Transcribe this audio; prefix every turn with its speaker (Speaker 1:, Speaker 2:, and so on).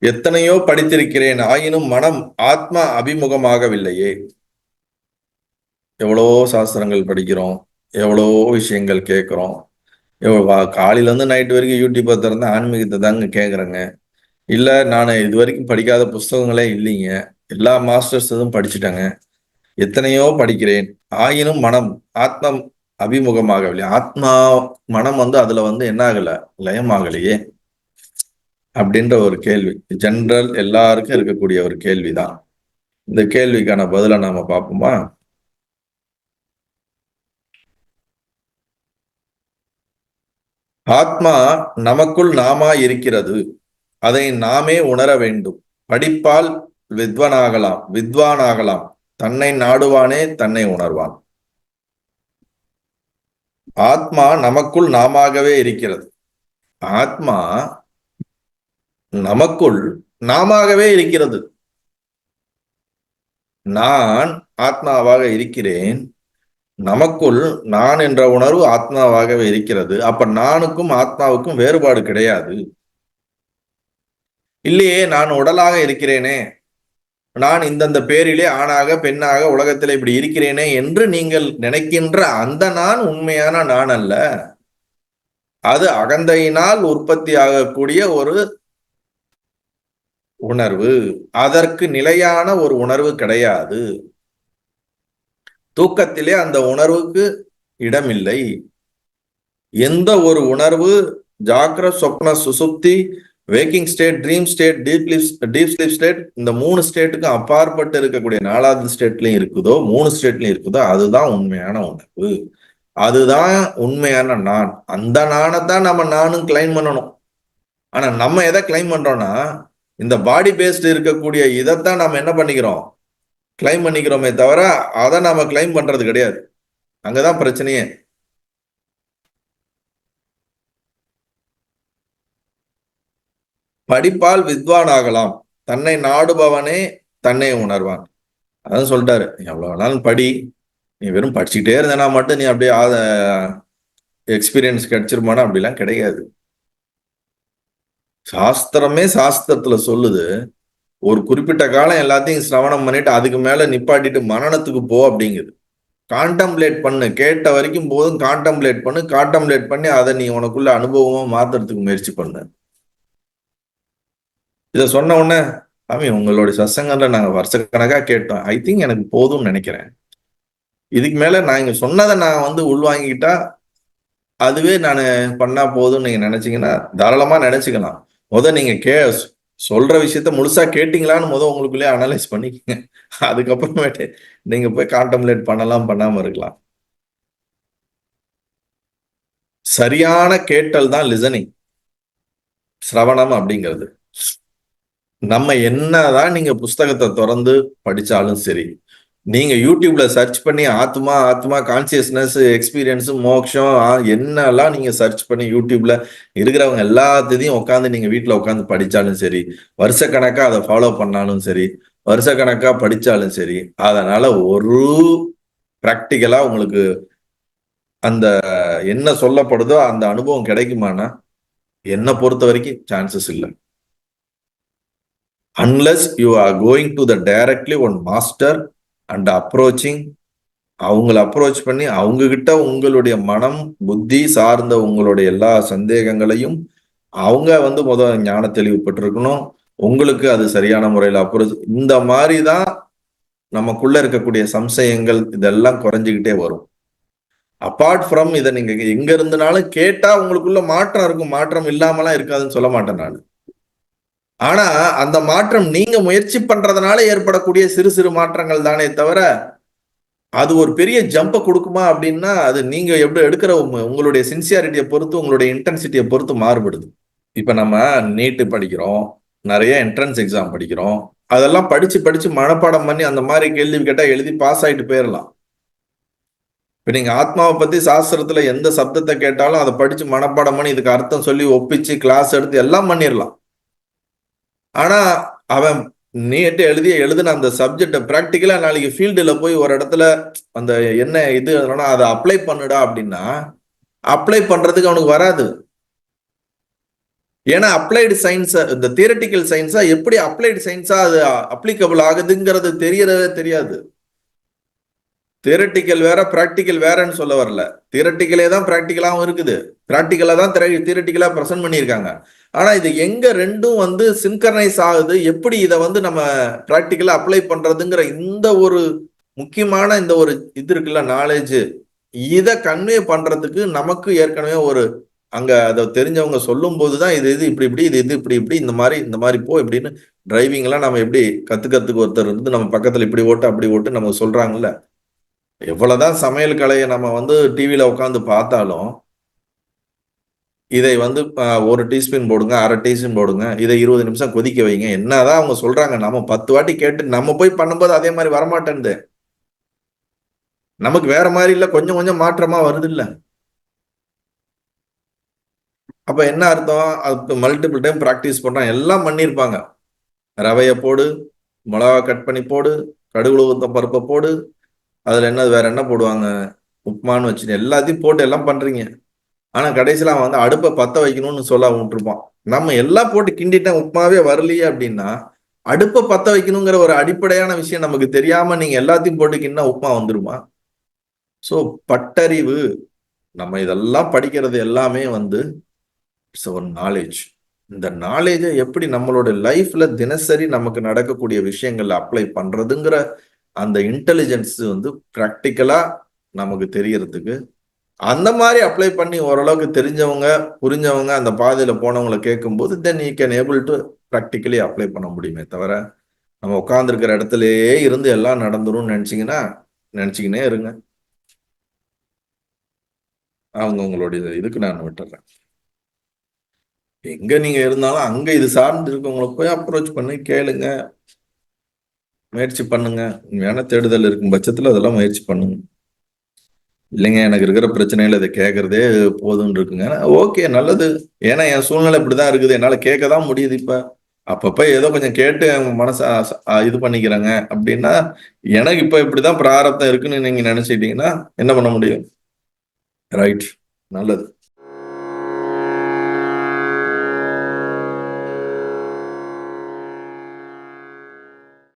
Speaker 1: எத்தனையோ படித்திருக்கிறேன், ஆயினும் மனம் ஆத்மா அபிமுகமாகவில்லையே. எவ்வளோ சாஸ்திரங்கள் படிக்கிறோம், எவ்வளோ விஷயங்கள் கேட்குறோம். காலையிலேருந்து நைட்டு வரைக்கும் யூடியூப்பை திறந்து ஆன்மீகத்தை தாங்க கேட்குறேங்க. இல்லை, நான் இது வரைக்கும் படிக்காத புஸ்தகங்களே இல்லைங்க. எல்லா மாஸ்டர்ஸ் இதுவும் படிச்சுட்டேங்க. எத்தனையோ படிக்கிறேன், ஆயினும் மனம் ஆத்மம் அபிமுகமாகவில்லை. ஆத்மா மனம் அதுல என்ன ஆகல, லயமாகலையே அப்படின்ற ஒரு கேள்வி ஜென்ரல் எல்லாருக்கும் இருக்கக்கூடிய ஒரு கேள்விதான். இந்த கேள்விக்கான பதிலை நாம பார்ப்போமா? ஆத்மா நமக்குள் நாமா இருக்கிறது. அதை நாமே உணர வேண்டும். படிப்பால் வித்வானாகலாம். தன்னை நாடுவானே தன்னை உணர்வான். ஆத்மா நமக்குள் நாமாகவே இருக்கிறது. ஆத்மா நமக்குள் நாமாகவே இருக்கிறது. நான் ஆத்மாவாக இருக்கிறேன். நமக்குள் நான் என்ற உணர்வு ஆத்மாவாகவே இருக்கிறது. அப்ப நானுக்கும் ஆத்மாவுக்கும் வேறுபாடு கிடையாது. இல்லையே, நான் உடலாக இருக்கிறேனே, நான் இந்தந்த பேரிலே ஆணாக பெண்ணாக உலகத்தில் இப்படி இருக்கிறேனே என்று நீங்கள் நினைக்கின்ற அந்த நான் உண்மையான நான் அல்ல. அது அகந்தையினால் உற்பத்தி ஆகக்கூடிய ஒரு உணர்வு. அதற்கு நிலையான ஒரு உணர்வு கிடையாது. தூக்கத்திலே அந்த உணர்வுக்கு இடமில்லை. எந்த ஒரு உணர்வு ஜாக்கிர சொப்ன சுசுப்தி waking state, dream state, deep sleep state, இந்த 3 ஸ்டேட்டுக்கும் அப்பாற்பட்டு இருக்கக்கூடிய 4வது ஸ்டேட்லயும் இருக்குதோ, 3 ஸ்டேட்லயும் இருக்குதோ, அதுதான் உண்மையான உணர்வு. அதுதான் உண்மையான நான். அந்த நானை தான் நம்ம நானும் கிளைம் பண்ணணும். ஆனா நம்ம எதை கிளைம் பண்றோம்னா, இந்த பாடி பேஸ்ட் இருக்கக்கூடிய இதைத்தான் நம்ம என்ன பண்ணிக்கிறோம், கிளைம் பண்ணிக்கிறோமே தவிர அதை நாம கிளைம் பண்றது கிடையாது. அங்கதான் பிரச்சனையே. படிப்பால் வித்வான் ஆகலாம். தன்னை நாடுபவனே தன்னை உணர்வான். அதான் சொல்லிட்டாரு, எவ்வளவு நாளும் படி, நீ வெறும் படிச்சுட்டே இருந்தனா மட்டும் நீ அப்படியே எக்ஸ்பீரியன்ஸ் கிடைச்சிருமானா அப்படிலாம் கிடையாது. சாஸ்திரமே சாஸ்திரத்துல சொல்லுது, ஒரு குறிப்பிட்ட காலம் எல்லாத்தையும் சிரவணம் பண்ணிட்டு அதுக்கு மேல நிப்பாட்டிட்டு மனனத்துக்கு போ அப்படிங்குது. கான்டம்ப்ளேட் பண்ணு, கேட்ட வரைக்கும் போதும் கான்டம்ப்ளேட் பண்ணு. கான்டம்ப்ளேட் பண்ணி அதை நீ உனக்குள்ள அனுபவமா மாத்துறதுக்கு முயற்சி பண்ணு. இதை சொன்ன உடனே, சாமி உங்களுடைய சத்சங்கம்ல நாங்க வருஷக்கணக்கா கேட்டோம், ஐ திங்க் எனக்கு போதும்னு நினைக்கிறேன். இதுக்கு மேல நான் இங்க சொன்னதை நான் உள்வாங்கிட்டா அதுவே நான் பண்ணா போதும்னு நீங்க நினைச்சீங்கன்னா தாராளமா நினைச்சுக்கலாம். நீங்க சொல்ற விஷயத்த முழுசா கேட்டீங்களான்னு உங்களுக்குள்ளே அனலைஸ் பண்ணிக்கங்க. அதுக்கப்புறமேட்டு நீங்க போய் கான்டம்ப்ளேட் பண்ணலாம், பண்ணாம இருக்கலாம். சரியான கேட்டல் தான் லிசனிங், சிரவணம் அப்படிங்கிறது. நம்ம என்னதான் நீங்க புஸ்தகத்தை திறந்து படிச்சாலும் சரி, நீங்க யூடியூப்ல சர்ச் பண்ணி ஆத்மா ஆத்மா கான்சியஸ்னஸ் எக்ஸ்பீரியன்ஸ் மோக்ஷம் என்னெல்லாம் நீங்க சர்ச் பண்ணி யூடியூப்ல இருக்கிறவங்க எல்லாத்தையும் உட்காந்து நீங்க வீட்டுல உட்காந்து படிச்சாலும் சரி, வருஷக்கணக்கா அதை ஃபாலோ பண்ணாலும் சரி, வருஷக்கணக்கா படிச்சாலும் சரி, அதனால ஒரு பிராக்டிக்கலா உங்களுக்கு அந்த என்ன சொல்லப்படுதோ அந்த அனுபவம் கிடைக்குமானா என்னை பொறுத்த வரைக்கும் சான்சஸ் இல்லை. Unless you are going to the directly one master and approaching, அவங்கள அப்ரோச் பண்ணி அவங்க கிட்ட உங்களுடைய மனம் புத்தி சார்ந்த உங்களுடைய எல்லா சந்தேகங்களையும் அவங்க முதல் ஞான தெளிவு பெற்றிருக்கணும். உங்களுக்கு அது சரியான முறையில் அப்ரோச். இந்த மாதிரி தான் நமக்குள்ள இருக்கக்கூடிய சம்சயங்கள் இதெல்லாம் குறைஞ்சுக்கிட்டே வரும். அப்பார்ட் ஃப்ரம் இதை நீங்க எங்க இருந்தனாலும் கேட்டா உங்களுக்குள்ள மாற்றம் இருக்கும். மாற்றம் இல்லாமலாம் இருக்காதுன்னு சொல்ல மாட்டேன் நான். ஆனா அந்த மாற்றம் நீங்க முயற்சி பண்றதுனால ஏற்படக்கூடிய சிறு சிறு மாற்றங்கள் தானே தவிர அது ஒரு பெரிய ஜம்பை கொடுக்குமா அப்படின்னா அது நீங்க எப்படி எடுக்கிற உங்களுடைய சின்சியாரிட்டியை பொறுத்து, உங்களுடைய இன்டென்சிட்டியை பொறுத்து மாறுபடுது. இப்ப நம்ம நீட்டு படிக்கிறோம், நிறைய என்ட்ரன்ஸ் எக்ஸாம் படிக்கிறோம். அதெல்லாம் படிச்சு படிச்சு மனப்பாடம் பண்ணி அந்த மாதிரி கேள்வி கேட்டா எழுதி பாஸ் ஆயிட்டு போயிடலாம். இப்ப நீங்க ஆத்மாவை பத்தி சாஸ்திரத்துல எந்த சப்தத்தை கேட்டாலும் அதை படிச்சு மனப்பாடம் பண்ணி இதுக்கு அர்த்தம் சொல்லி ஒப்பிச்சு கிளாஸ் எடுத்து எல்லாம் பண்ணிடலாம். ஆனா அவன் நீட்டு எழுதின அந்த சப்ஜெக்ட பிராக்டிக்கலா நாளைக்கு ஃபீல்டுல போய் ஒரு இடத்துல அந்த என்ன இது அதை அப்ளை பண்ணுடா அப்படின்னா அப்ளை பண்றதுக்கு அவனுக்கு வராது. ஏன்னா அப்ளைடு சயின்ஸ், இந்த தியரட்டிக்கல் சயின்ஸா எப்படி அப்ளைடு சயின்ஸா அது அப்ளிகபிள் ஆகுதுங்கிறது தெரியறதே தெரியாது. தியரட்டிக்கல் வேற பிராக்டிக்கல் வேறன்னு சொல்ல வரல. தியரட்டிக்கலே தான் பிராக்டிக்கலாவும் இருக்குது, பிராக்டிக்கலா தான் தியரட்டிக்கலா ப்ரெசென்ட் பண்ணியிருக்காங்க. ஆனா இது எங்க ரெண்டும் வந்து சின்கரைஸ் ஆகுது, எப்படி இதை வந்து நம்ம பிராக்டிக்கலா அப்ளை பண்றதுங்கிற இந்த ஒரு முக்கியமான இந்த ஒரு இது இருக்குல்ல, நாலேஜ், இதை கன்வே பண்றதுக்கு நமக்கு ஏற்கனவே ஒரு அங்க அதை தெரிஞ்சவங்க சொல்லும் போதுதான் இது இது இப்படி இப்படி, இது இது இப்படி இப்படி, இந்த மாதிரி போ இப்படின்னு. டிரைவிங் எல்லாம் நம்ம எப்படி கத்துக்கிறதுக்கு ஒருத்தர் இருந்து நம்ம பக்கத்துல இப்படி ஓட்டு அப்படி ஓட்டு நம்ம சொல்றாங்கல்ல. எவ்வளவுதான் சமையல் கலையை நம்ம வந்து டிவியில உட்காந்து பார்த்தாலும் இதை வந்து 1 டீஸ்பூன் போடுங்க, 1/2 டீஸ்பூன் போடுங்க, இதை 20 நிமிஷம் கொதிக்க வைங்க, என்னதான் அவங்க சொல்றாங்க, நம்ம 10 வாட்டி கேட்டு நம்ம போய் பண்ணும்போது அதே மாதிரி வரமாட்டேன்து. நமக்கு வேற மாதிரி இல்ல, கொஞ்சம் கொஞ்சம் மாற்றமா வருது இல்ல. அப்ப என்ன அர்த்தம், அது மல்டிபிள் டைம் பிராக்டிஸ் பண்றான், எல்லாம் பண்ணிருப்பாங்க. ரவையை போடு, மிளகா கட் பண்ணி போடு, கடுகு உளுத்தம் பருப்பை போடு, அதுல என்ன வேற என்ன போடுவாங்க, உப்புமான்னு வச்சு எல்லாத்தையும் போட்டு எல்லாம் பண்றீங்க. ஆனா கடைசியில அவன் வந்து அடுப்பை பத்த வைக்கணும்னு சொல்ல விட்டுருப்பான். நம்ம எல்லாம் போட்டு கிண்டிட்டேன் உப்புமாவே வரலையே அப்படின்னா, அடுப்பை பத்த வைக்கணுங்கிற ஒரு அடிப்படையான விஷயம் நமக்கு தெரியாம நீங்க எல்லாத்தையும் போட்டு கிண்டா உப்புமா வந்துருமா? சோ பட்டறிவு, நம்ம இதெல்லாம் படிக்கிறது எல்லாமே வந்து இட்ஸ் ஒரு நாலேஜ். இந்த நாலேஜை எப்படி நம்மளோட லைஃப்ல தினசரி நமக்கு நடக்கக்கூடிய விஷயங்கள்ல அப்ளை பண்றதுங்கிற அந்த இன்டெலிஜென்ஸ் வந்து பிராக்டிக்கலா நமக்கு தெரியறதுக்கு, அந்த மாதிரி அப்ளை பண்ணி ஓரளவுக்கு தெரிஞ்சவங்க புரிஞ்சவங்க அந்த பாதையில போனவங்களை கேட்கும்போது then you can able to practically apply பண்ண முடியுமே தவிர, நம்ம உட்கார்ந்துருக்கிற இடத்துலயே இருந்து எல்லாம் நடந்துரும் நினைச்சீங்கன்னா நினைச்சுக்கினே இருங்க. அவங்க உங்களுடைய இதுக்கு நான் விட்டுறேன். எங்க நீங்க இருந்தாலும் அங்க இது சார்ந்து இருக்கவங்களை போய் அப்ரோச் பண்ணி கேளுங்க, முயற்சி பண்ணுங்க. உண்மையான தேடுதல் இருக்கும் பட்சத்துல அதெல்லாம் முயற்சி பண்ணுங்க. இல்லைங்க எனக்கு இருக்கிற பிரச்சனையில இதை கேட்கறதே போதும்னு இருக்குங்க, ஓகே நல்லது. ஏன்னா என் சூழ்நிலை இப்படிதான் இருக்குது, என்னால கேட்க தான் முடியுது. இப்ப அப்பப்ப ஏதோ கொஞ்சம் கேட்டு என் மனசை இது பண்ணிக்கிறாங்க அப்படின்னா, எனக்கு இப்ப இப்படிதான் பிராரப்தம் இருக்குன்னு நீங்க நினைச்சிட்டீங்கன்னா என்ன பண்ண முடியும்? ரைட், நல்லது.